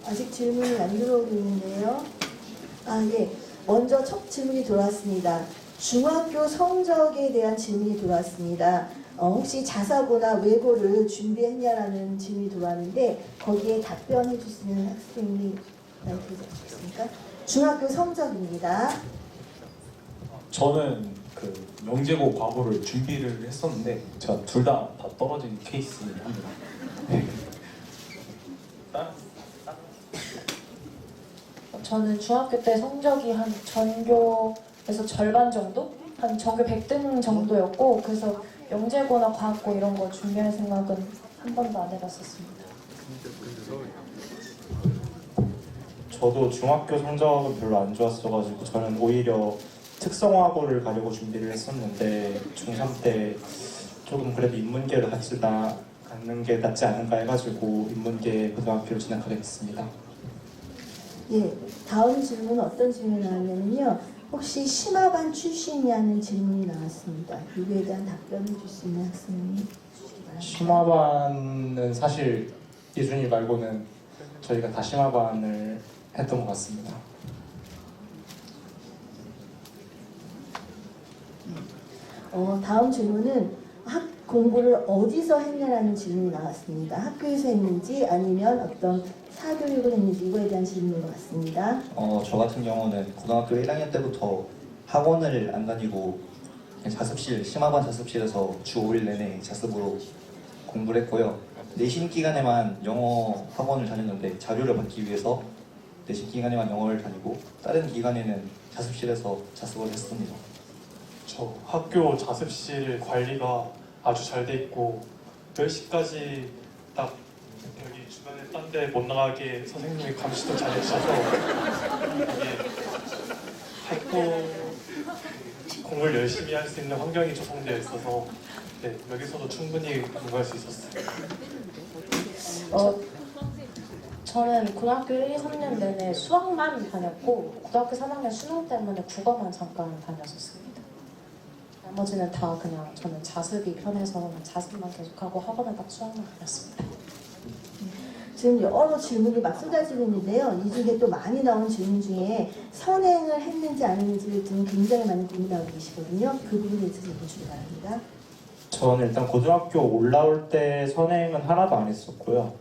아직 질문이 안 들어오고 있는데요. 예. 먼저 첫 질문이 들어왔습니다. 중학교 성적에 대한 질문이 들어왔습니다. 혹시 자사고나 외고를 준비했냐라는 질문이 들어왔는데 거기에 답변해 주시는 학생이 있으십니까? 중학교 성적입니다. 저는 그 영재고 과거를 준비를 했었는데 제가 둘 다 떨어진 케이스입니다. 네. 저는 중학교 때 성적이 한 전교에서 절반 정도? 한 전교 100등 정도였고 그래서 영재고나 과학고 이런 거 준비할 생각은 한 번도 안 해봤었습니다. 저도 중학교 성적은 별로 안 좋았어가지고 저는 오히려 특성화고를 가려고 준비를 했었는데 중3 때 조금 그래도 인문계를 갖는 게 낫지 않을까 해가지고 인문계 고등학교를 진학하게 됐습니다. 예, 다음 질문은 어떤 질문이 나왔냐면요. 혹시 심화반 출신이냐는 질문이 나왔습니다. 이거에 대한 답변을 줄 수 있는 학생이 주시기 바랍니다. 심화반은 사실 이준이 말고는 저희가 다 심화반을 했던 것 같습니다. 다음 질문은 공부를 어디서 했냐라는 질문이 나왔습니다. 학교에서 했는지 아니면 어떤 사교육을 했는지 이거에 대한 질문인 것 같습니다. 저 같은 경우는 고등학교 1학년 때부터 학원을 안 다니고 그냥 자습실, 심화반 자습실에서 주 5일 내내 자습으로 공부를 했고요. 내신 기간에만 영어 학원을 다녔는데 자료를 받기 위해서 내신 기간에만 영어를 다니고 다른 기간에는 자습실에서 자습을 했습니다. 저 학교 자습실 관리가 아주 잘 돼 있고 10시까지 딱 여기 주변에 딴 데 못 나가게 선생님이 감시도 잘 해주셔서 이게 학교 공부를 열심히 할 수 있는 환경이 조성되어 있어서 네, 여기서도 충분히 공부할 수 있었어요. 저는 고등학교 1, 3년 내내 수학만 다녔고 고등학교 3학년 수능 때문에 국어만 잠깐 다녔었습니다. 나머지는 다 그냥 저는 자습이 편해서 자습만 계속하고 학원은 딱 수학만 다녔습니다. 지금 여러 질문이 막 쏟아지고 있는데요. 이 중에 또 많이 나온 질문 중에 선행을 했는지 안 했는지를 좀 굉장히 많은 고민하고 계시거든요. 그 부분에 있어서 보시기 바랍니다. 저는 일단 고등학교 올라올 때 선행은 하나도 안 했었고요.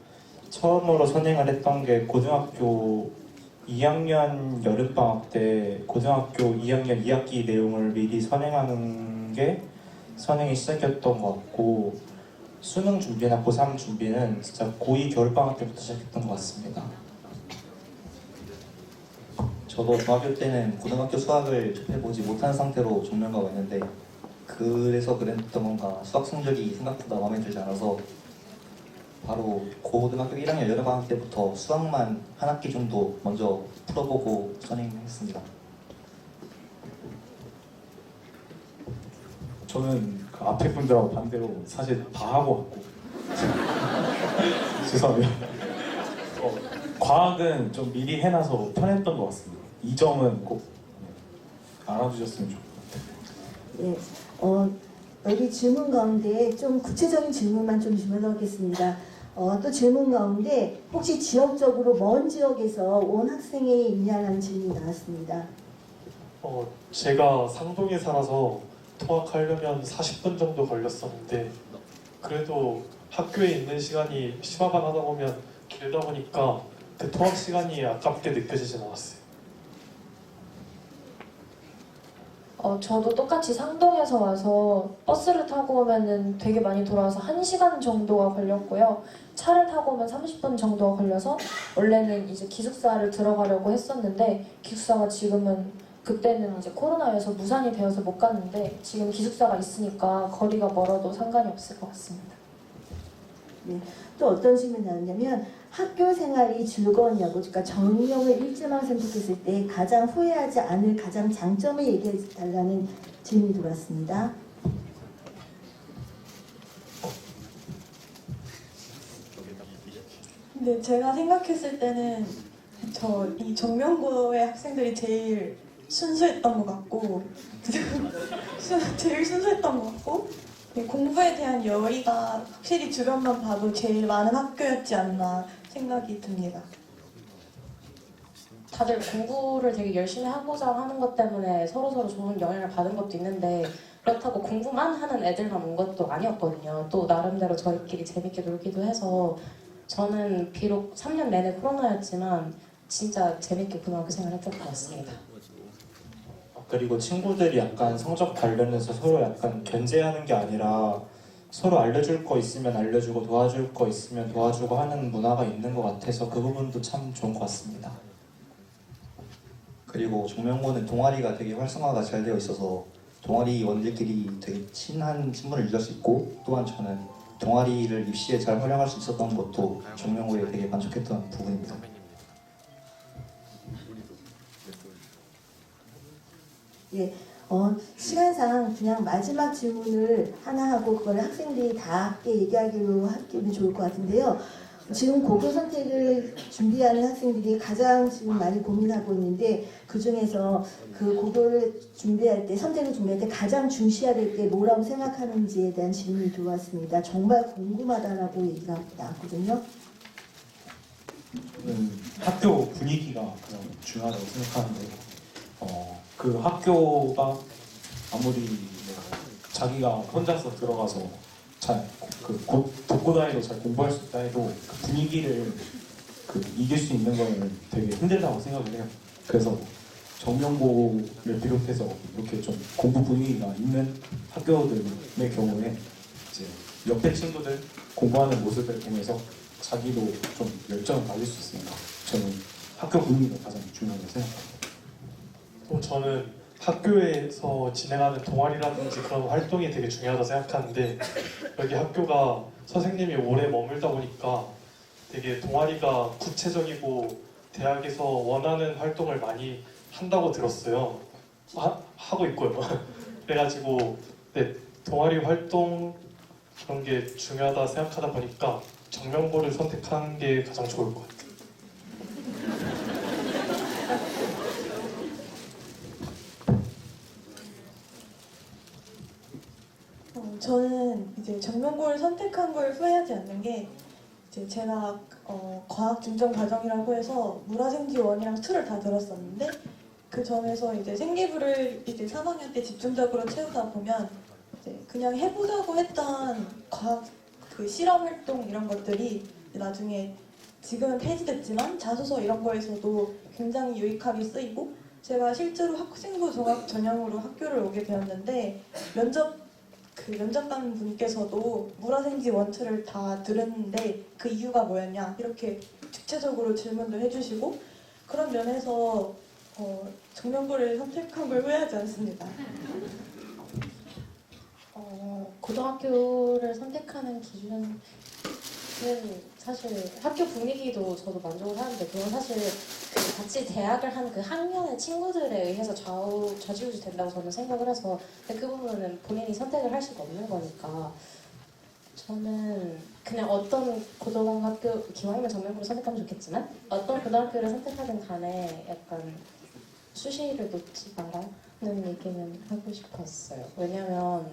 처음으로 선행을 했던 게 고등학교 2학년 여름방학 때 고등학교 2학년 2학기 내용을 미리 선행하는 게 선행이 시작이었던 것 같고 수능 준비나 고3 준비는 진짜 고2 겨울방학 때부터 시작했던 것 같습니다. 저도 중학교 때는 고등학교 수학을 접해보지 못한 상태로 전문가 왔는데 그래서 그랬던 건가 수학 성적이 생각보다 마음에 들지 않아서 바로 고등학교 1학년 여름방학 때부터 수학만 한 학기 정도 먼저 풀어보고 선행했습니다. 저는 그 앞에 분들하고 반대로 사실 다 하고 왔고 죄송합니다. 과학은 좀 미리 해놔서 편했던 것 같습니다. 이 점은 꼭 알아주셨으면 좋을 것 같아요. 예, 여기 질문 가운데 좀 구체적인 질문만 좀 질문하겠습니다. 또 질문 가운데 혹시 지역적으로 먼 지역에서 온 학생이 있냐는 질문이 나왔습니다. 제가 상동에 살아서 통학하려면 40분 정도 걸렸었는데 그래도 학교에 있는 시간이 심화반 하다 보면 길다 보니까 그 통학 시간이 아깝게 느껴지진 않았어요. 저도 똑같이 상동에서 와서 버스를 타고 오면은 되게 많이 돌아와서 1시간 정도가 걸렸고요. 차를 타고 오면 30분 정도가 걸려서 원래는 이제 기숙사를 들어가려고 했었는데 기숙사가 지금은 그때는 이제 코로나여서 무산이 되어서 못 갔는데 지금 기숙사가 있으니까 거리가 멀어도 상관이 없을 것 같습니다. 또 어떤 질문이 나왔냐면 학교 생활이 즐거웠냐고, 그러니까 정명을 1지망 선택했을 때 가장 후회하지 않을 가장 장점을 얘기해 달라는 질문이 들어왔습니다. 근데 제가 생각했을 때는 이 정명고의 학생들이 제일 순수했던 것 같고 제일 순수했던 것 같고 공부에 대한 열의가 확실히 주변만 봐도 제일 많은 학교였지 않나 생각이 듭니다. 다들 공부를 되게 열심히 하고자 하는 것 때문에 서로서로 좋은 영향을 받은 것도 있는데 그렇다고 공부만 하는 애들만 온 것도 아니었거든요. 또 나름대로 저희끼리 재밌게 놀기도 해서 저는 비록 3년 내내 코로나였지만 진짜 재밌게 고등학교 생활했던 것 같습니다. 그리고 친구들이 약간 성적 관련해서 서로 약간 견제하는 게 아니라 서로 알려줄 거 있으면 알려주고 도와줄 거 있으면 도와주고 하는 문화가 있는 것 같아서 그 부분도 참 좋은 것 같습니다. 그리고 정명고는 동아리가 되게 활성화가 잘 되어 있어서 동아리원들끼리 되게 친한 친분을 유지할 수 있고, 또한 저는 동아리를 입시에 잘 활용할 수 있었던 것도 정명고에 되게 만족했던 부분입니다. 예, 시간상 그냥 마지막 질문을 하나 하고 그걸 학생들이 다 함께 얘기하기로 하면 좋을 것 같은데요. 지금 고교 선택을 준비하는 학생들이 가장 지금 많이 고민하고 있는데 그 중에서 그 고교를 준비할 때, 선택을 준비할 때 가장 중시해야 될 게 뭐라고 생각하는지에 대한 질문이 들어왔습니다. 정말 궁금하다라고 얘기가 나왔거든요. 학교 분위기가 가장 중요하다고 생각하는데 그 학교가 아무리 자기가 혼자서 들어가서 독고 다니도 잘 공부할 수 있다 해도 그 분위기를 이길 수 있는 거는 되게 힘들다고 생각을 해요. 그래서 정명고를 비롯해서 이렇게 좀 공부 분위기가 있는 학교들의 경우에 이제 옆에 친구들 공부하는 모습을 보면서 자기도 좀 열정을 가질 수 있으니까 저는 학교 분위기가 가장 중요하다고 생각합니다. 또 저는 학교에서 진행하는 동아리라든지 그런 활동이 되게 중요하다고 생각하는데 여기 학교가 선생님이 오래 머물다 보니까 되게 동아리가 구체적이고 대학에서 원하는 활동을 많이 한다고 들었어요. 하고 있고요. 그래가지고 동아리 활동 그런 게 중요하다 생각하다 보니까 정명고를 선택하는 게 가장 좋을 것 같아요. 저는 이제 정명고를 선택한 걸 후회하지 않는 게 이제 제가 과학 증정 과정이라고 해서 물화생지 1이랑 2를 다 들었었는데 그 점에서 이제 생기부를 이제 3학년 때 집중적으로 채우다 보면 이제 그냥 해보자고 했던 과학 그 실험 활동 이런 것들이 나중에 지금은 폐지됐지만 자소서 이런 거에서도 굉장히 유익하게 쓰이고 제가 실제로 학생부 종합 전형으로 학교를 오게 되었는데 면접관 분께서도 물화생지 1, 2를 다 들었는데 그 이유가 뭐였냐 이렇게 구체적으로 질문도 해주시고 그런 면에서 정명고를 선택한 걸 후회하지 않습니다. 고등학교를 선택하는 기준은 사실 학교 분위기도 저도 만족을 하는데 그건 사실 그 같이 대학을 한 그 학년의 친구들에 의해서 좌지우지 된다고 저는 생각을 해서 근데 그 부분은 본인이 선택을 할 수가 없는 거니까 저는 그냥 어떤 고등학교 기왕이면 정명고를 선택하면 좋겠지만 어떤 고등학교를 선택하든 간에 약간 수시를 놓지 말라는 얘기는 하고 싶었어요. 왜냐면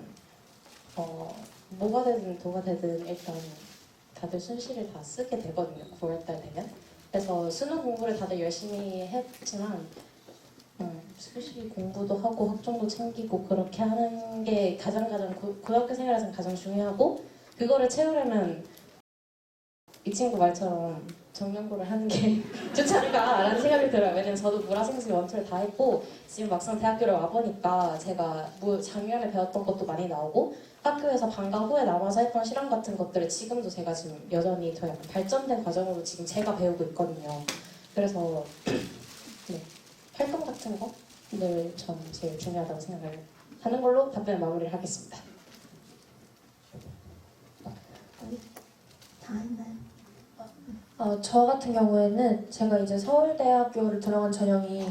뭐가 되든 도가 되든 일단 다들 순시를 다 쓰게 되거든요. 9월달 되면. 그래서 수능 공부를 다들 열심히 했지만 수시 공부도 하고 학종도 챙기고 그렇게 하는 게 가장 고등학교 생활에서는 가장 중요하고, 그거를 채우려면 이 친구 말처럼 정년고를 하는 게 좋지 않을까라는 생각이 들어요. 왜냐면 저도 물화생시 원투를 다 했고 지금 막상 대학교를 와보니까 제가 작년에 배웠던 것도 많이 나오고 학교에서 방과 후에 남아서 했던 실험 같은 것들을 지금도 제가 지금 여전히 더 약간 발전된 과정으로 지금 제가 배우고 있거든요. 그래서 네, 활동 같은 거를 전 제일 중요하다고 생각을 하는 걸로 답변 마무리를 하겠습니다. 다 했나요? 저 같은 경우에는 제가 이제 서울대학교를 들어간 전형이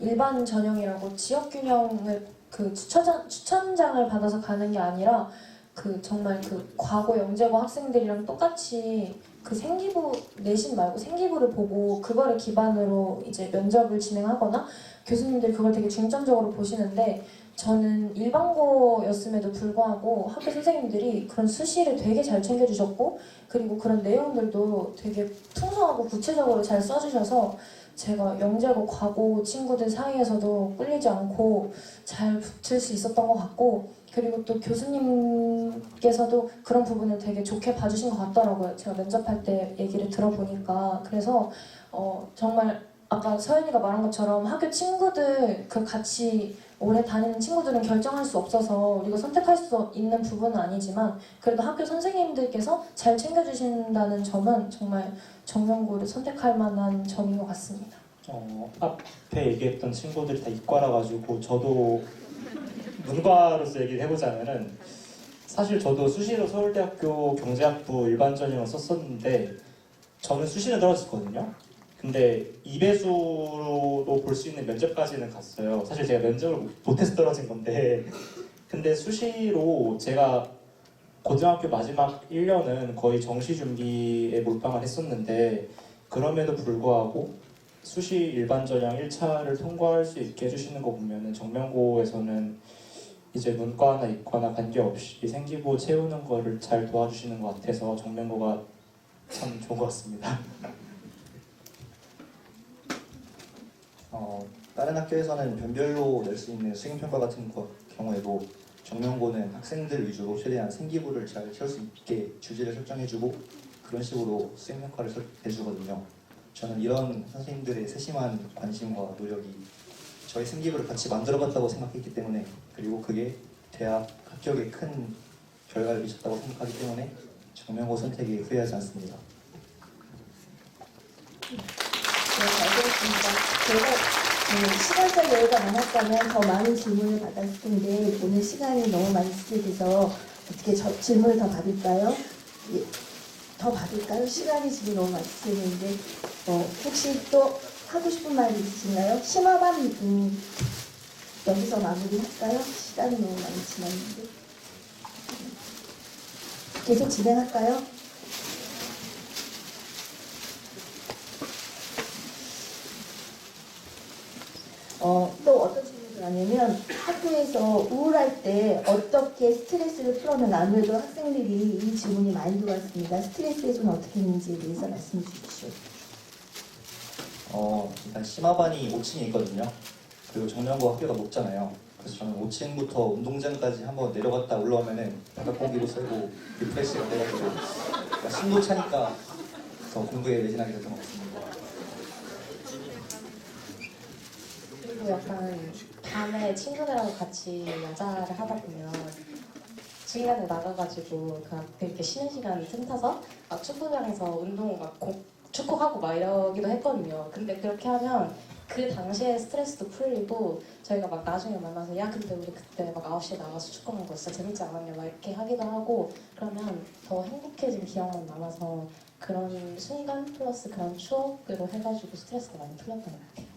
일반 전형이라고 지역균형을 그 추천장을 받아서 가는 게 아니라 그 정말 그 과거 영재고 학생들이랑 똑같이 그 생기부 내신 말고 생기부를 보고 그거를 기반으로 이제 면접을 진행하거나 교수님들이 그걸 되게 중점적으로 보시는데, 저는 일반고였음에도 불구하고 학교 선생님들이 그런 수시를 되게 잘 챙겨주셨고 그리고 그런 내용들도 되게 풍성하고 구체적으로 잘 써주셔서 제가 영재고 과고 친구들 사이에서도 꿀리지 않고 잘 붙을 수 있었던 것 같고, 그리고 또 교수님께서도 그런 부분을 되게 좋게 봐주신 것 같더라고요. 제가 면접할 때 얘기를 들어보니까. 그래서 정말 아까 서연이가 말한 것처럼 학교 친구들 그 같이 오래 다니는 친구들은 결정할 수 없어서 우리가 선택할 수 있는 부분은 아니지만 그래도 학교 선생님들께서 잘 챙겨주신다는 점은 정말 정명고를 선택할 만한 점인 것 같습니다. 앞에 얘기했던 친구들이 다 이과라 가지고 저도 문과로서 얘기를 해보자면은, 사실 저도 수시로 서울대학교 경제학부 일반 전형을 썼었는데 저는 수시는 떨어졌거든요. 근데 2배수로 볼 수 있는 면접까지는 갔어요. 사실 제가 면접을 못해서 떨어진 건데, 근데 수시로 제가 고등학교 마지막 1년은 거의 정시 준비에 몰빵을 했었는데, 그럼에도 불구하고 수시 일반 전형 1차를 통과할 수 있게 해주시는 거 보면은 정명고에서는 이제 문과나 이과나 관계없이 생기부 채우는 거를 잘 도와주시는 것 같아서 정명고가 참 좋은 것 같습니다. 다른 학교에서는 변별로 낼 수 있는 수행평가 같은 경우에도 정명고는 학생들 위주로 최대한 생기부를 잘 채울 수 있게 주제를 설정해주고 그런 식으로 수행평가를 해주거든요. 저는 이런 선생님들의 세심한 관심과 노력이 저희 생기부를 같이 만들어갔다고 생각했기 때문에, 그리고 그게 대학 합격에 큰 결과를 미쳤다고 생각하기 때문에 정명고 선택에 후회하지 않습니다. 네, 알겠습니다. 제가 시간적 여유가 많았다면 더 많은 질문을 받았을 텐데 오늘 시간이 너무 많이 지체돼서 어떻게 질문을 더 받을까요? 예, 더 받을까요? 시간이 지금 너무 많이 지체되는데 혹시 또 하고 싶은 말 있으신가요? 심화반 여기서 마무리할까요? 시간이 너무 많이 지났는데 계속 진행할까요? 또 어떤 질문을 하냐면 학교에서 우울할 때 어떻게 스트레스를 풀어내는, 아무래도 학생들이 이 질문이 많이 들어왔습니다. 스트레스 해소는 어떻게 했는지에 대해서 말씀해 주십시오. 일단 심화반이 5층에 있거든요. 그리고 정명고 학교가 높잖아요. 그래서 저는 5층부터 운동장까지 한번 내려갔다 올라오면은 바닥공기도 쐬고 리프레시가 돼가지고 숨도 차니까 더 공부에 매진하게 됐던 것 같습니다. 그리고 약간 밤에 친구들하고 같이 야자를 하다 보면 시간에 나가가지고 그냥 이렇게 쉬는 시간 틈타서 막 축구장에서 운동 막 축구하고 막 이러기도 했거든요. 근데 그렇게 하면 그 당시에 스트레스도 풀리고 저희가 막 나중에 만나서 야 근데 우리 그때 막 9시에 나가서 축구하는 거 진짜 재밌지 않았냐 막 이렇게 하기도 하고, 그러면 더 행복해진 기억만 남아서 그런 순간 플러스 그런 추억으로 해가지고 스트레스가 많이 풀렸던 것 같아요.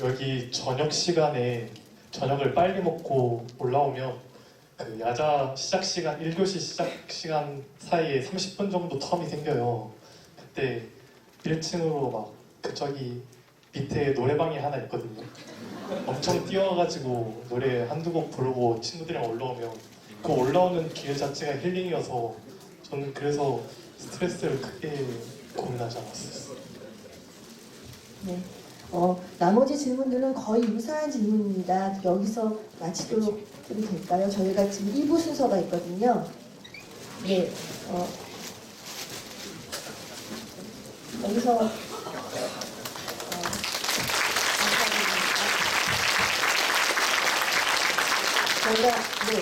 여기 저녁 시간에 저녁을 빨리 먹고 올라오면 그 야자 시작 시간 1교시 시작 시간 사이에 30분 정도 텀이 생겨요. 그때 1층으로 막 저기 밑에 노래방이 하나 있거든요. 엄청 뛰어가지고 노래 한두 곡 부르고 친구들이랑 올라오면 그 올라오는 길 자체가 힐링이어서 저는 그래서 스트레스를 크게 고민하지 않았어요. 네. 나머지 질문들은 거의 유사한 질문입니다. 여기서 마치도록 해도 될까요? 저희가 지금 2부 순서가 있거든요. 네. 여기서 저희가 네.